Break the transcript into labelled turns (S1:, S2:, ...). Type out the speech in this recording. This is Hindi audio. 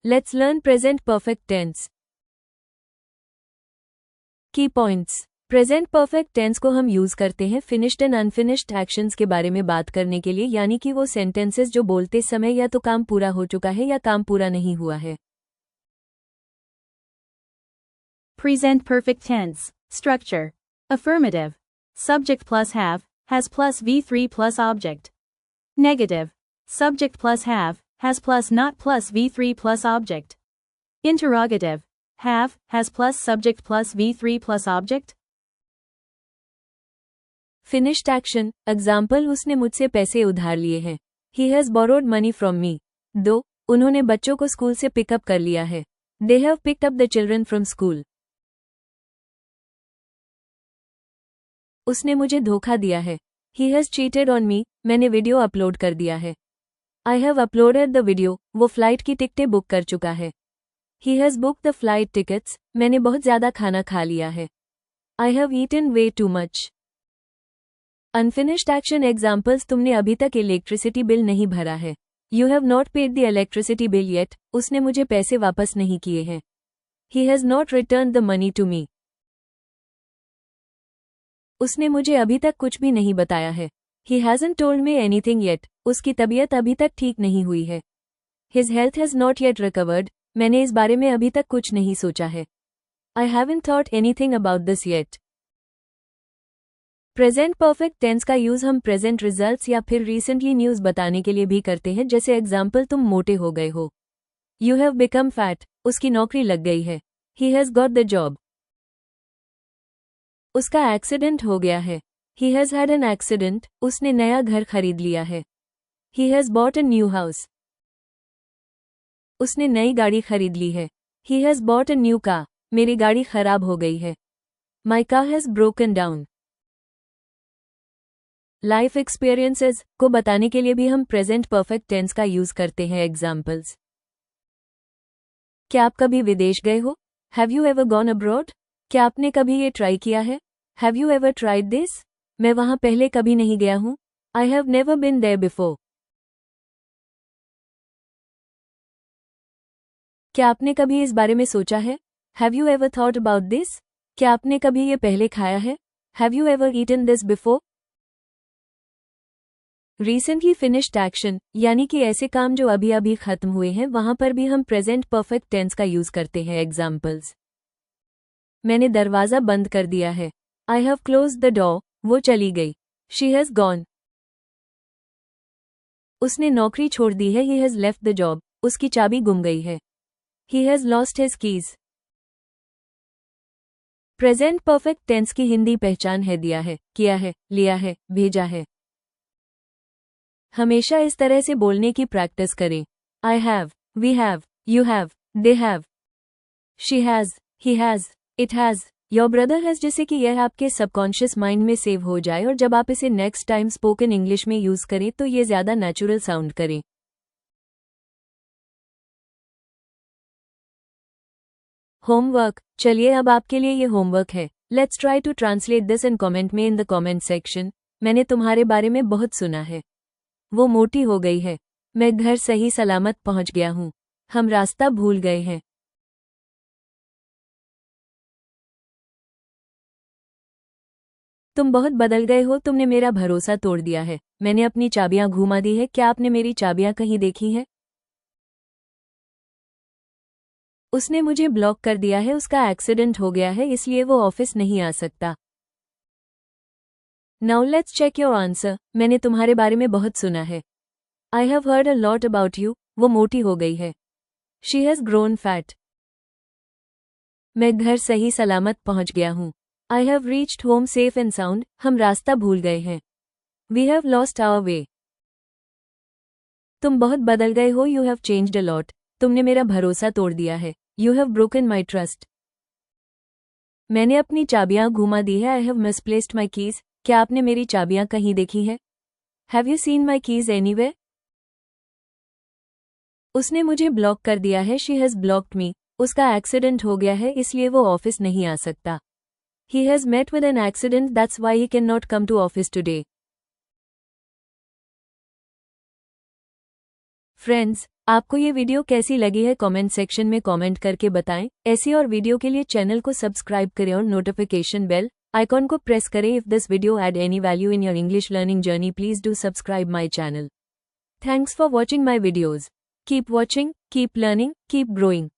S1: Let's learn present perfect tense. Key points. Present perfect tense को हम यूज करते हैं फिनिश्ड एंड अनफिनिश्ड एक्शंस के बारे में बात करने के लिए, यानी कि वो सेंटेंसेस जो बोलते समय या तो काम पूरा हो चुका है या काम पूरा नहीं हुआ है.
S2: Present perfect tense. Structure. Affirmative. Subject plus have, has plus V3 plus object. Negative. Subject plus have, has plus not plus V3 plus object. Interrogative. Have, has plus subject plus V3 plus object.
S1: Finished action. Example, उसने मुझसे पैसे उधार लिए हैं. He has borrowed money from me. 2. उन्होंने बच्चों को स्कूल से पिकअप कर लिया है. They have picked up the children from school. उसने मुझे धोखा दिया है. He has cheated on me. मैंने वीडियो अपलोड कर दिया है. I have uploaded the video. वो फ्लाइट की टिकटें बुक कर चुका है. He has booked the flight tickets. मैंने बहुत ज्यादा खाना खा लिया है. I have eaten way too much. Unfinished action examples. तुमने अभी तक इलेक्ट्रिसिटी बिल नहीं भरा है. You have not paid the electricity bill yet. उसने मुझे पैसे वापस नहीं किए हैं. He has not returned the money to me. उसने मुझे अभी तक कुछ भी नहीं बताया है. He hasn't told me anything yet. उसकी तबीयत अभी तक ठीक नहीं हुई है. His health has not yet recovered. मैंने इस बारे में अभी तक कुछ नहीं सोचा है. I haven't thought anything about this yet. Present perfect tense का यूज हम प्रेजेंट रिजल्ट्स या फिर रिसेंटली न्यूज बताने के लिए भी करते हैं, जैसे एग्जाम्पल, तुम मोटे हो गए हो. You have become fat. उसकी नौकरी लग गई है. He has got the job. उसका एक्सीडेंट हो गया है. He has had an accident. उसने नया घर खरीद लिया है. He has bought a new house. उसने नई गाड़ी खरीद ली है. He has bought a new car. मेरी गाड़ी खराब हो गई है. My car has broken down. Life experiences को बताने के लिए भी हम प्रेजेंट परफेक्ट टेंस का यूज करते हैं. एग्जाम्पल्स. क्या आप कभी विदेश गए हो? Have you ever gone abroad? क्या आपने कभी ये ट्राई किया है? Have you ever tried this? मैं वहां पहले कभी नहीं गया हूं. I have never been there before. क्या आपने कभी इस बारे में सोचा है? Have you ever thought about this? क्या आपने कभी ये पहले खाया है? Have you ever eaten this before? Recently finished action, यानी कि ऐसे काम जो अभी अभी खत्म हुए हैं, वहां पर भी हम प्रेजेंट परफेक्ट टेंस का यूज करते हैं. एग्जाम्पल्स. मैंने दरवाजा बंद कर दिया है. I have closed the door. वो चली गई. She has gone. उसने नौकरी छोड़ दी है. He has left the job. उसकी चाबी गुम गई है. He has lost his keys. Present perfect tense की हिंदी पहचान है दिया है, किया है, लिया है, भेजा है. हमेशा इस तरह से बोलने की प्रैक्टिस करें. I have, we have, you have, they have, she has, he has, it has, your brother has, जिससे कि यह आपके सबकॉन्शियस माइंड में सेव हो जाए और जब आप इसे नेक्स्ट टाइम स्पोकन इंग्लिश में यूज करें तो ये ज्यादा नेचुरल साउंड करें. होमवर्क. चलिए अब आपके लिए ये होमवर्क है. Let's try to translate this and comment में इन द कमेंट सेक्शन. मैंने तुम्हारे बारे में बहुत सुना है. वो मोटी हो गई है. मैं घर सही सलामत पहुंच गया हूं. हम रास्ता भूल गए हैं. तुम बहुत बदल गए हो. तुमने मेरा भरोसा तोड़ दिया है. मैंने अपनी चाबियां घुमा दी है. क्या आपने मेरी चाबियां कहीं देखी हैं? उसने मुझे ब्लॉक कर दिया है. उसका एक्सीडेंट हो गया है, इसलिए वो ऑफिस नहीं आ सकता. Now let's check your answer. मैंने तुम्हारे बारे में बहुत सुना है. I have heard a lot about you. वो मोटी हो गई है. She has grown fat. मैं घर सही सलामत पहुंच गया हूं. I have reached home safe and sound. हम रास्ता भूल गए हैं. We have lost our way. तुम बहुत बदल गए हो. You have changed a lot. तुमने मेरा भरोसा तोड़ दिया है. You have broken my trust. मैंने अपनी चाबियां घुमा दी है. I have misplaced my keys. क्या आपने मेरी चाबियां कहीं देखी है? Have you seen my keys anywhere? उसने मुझे ब्लॉक कर दिया है. शी हैज ब्लॉक्ड मी. उसका एक्सीडेंट हो गया है, इसलिए वो ऑफिस नहीं आ सकता. He has met with an accident, that's why he can not come to office today. Friends, आपको ये वीडियो कैसी लगी है कमेंट सेक्शन में कमेंट करके बताएं। ऐसी और वीडियो के लिए चैनल को सब्सक्राइब करें और नोटिफिकेशन बेल आइकॉन को प्रेस करें। If this video add any value in your English learning journey, please do subscribe my channel. Thanks for watching my videos. Keep watching, keep learning, keep growing.